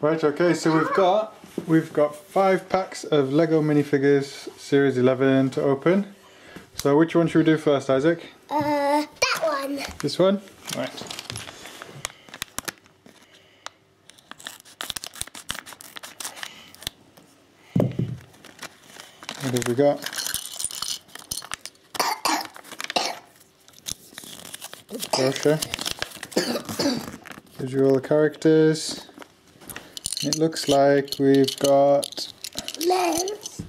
Right, okay, so we've got 5 packs of Lego minifigures series 11 to open. So which one should we do first, Isaac? That one. This one? Right. What have we got? Brochure. Gives you all the characters. It looks like we've got Lens.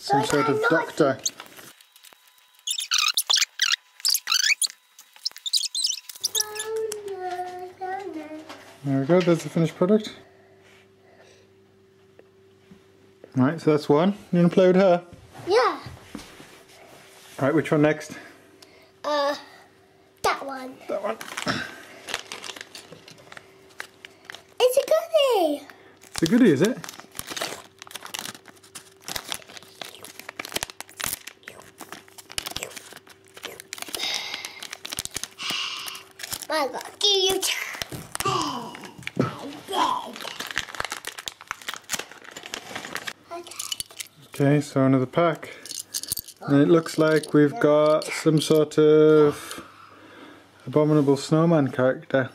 some sort of doctor. There we go, there's the finished product. Right, so that's one. You want to play with her? Yeah. Right, which one next? That one. That one. It's a goodie. It's a goodie, is it? My God, do you? Okay, so another pack. And it looks like we've got some sort of abominable snowman character.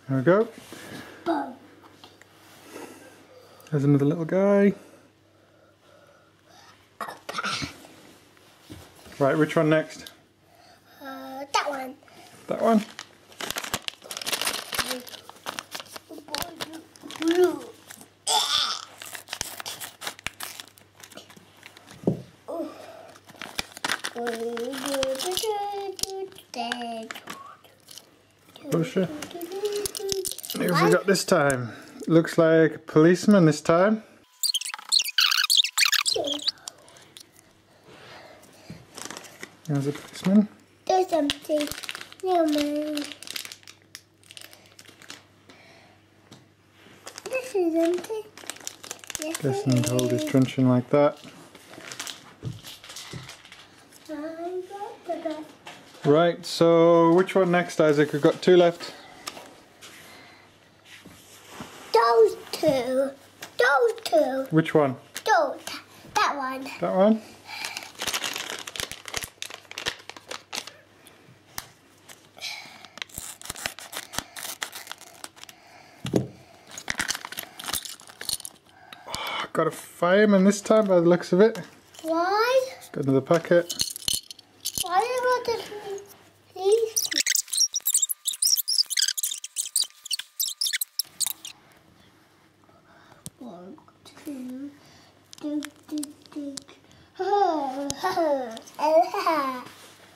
There we go. There's another little guy. Right, which one next? That one. That one? Brochure. Who have we got this time? Looks like a policeman this time. There's a policeman. There's something. No, man. This is empty. Yes, Doesn't hold his truncheon like that. Right, so which one next, Isaac? We've got 2 left. Those two. Those two. Which one? Those. That one. That one? Oh, got a fireman this time by the looks of it. Why? Got another packet. Why do you want this? One, two,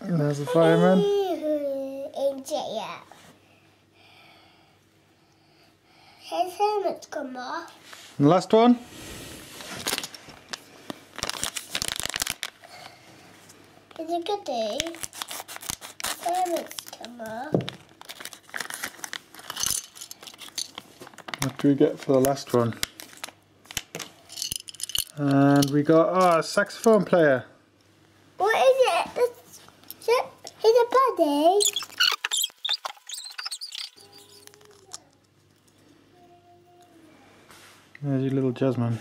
And there's the fireman. Yeah. His helmet's come off. And the last one? It's a good day. Helmet's come off. What do we get for the last one? And we got a saxophone player. What is it? He's a buddy. There's your little Jasmine.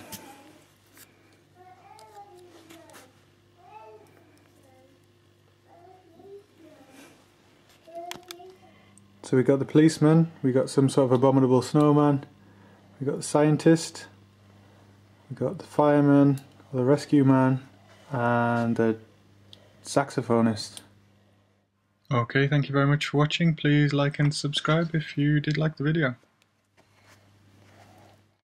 So we got the policeman, we got some sort of abominable snowman, we got the scientist, we got the fireman, or the rescue man, and the saxophonist. Okay, thank you very much for watching. Please like and subscribe if you did like the video.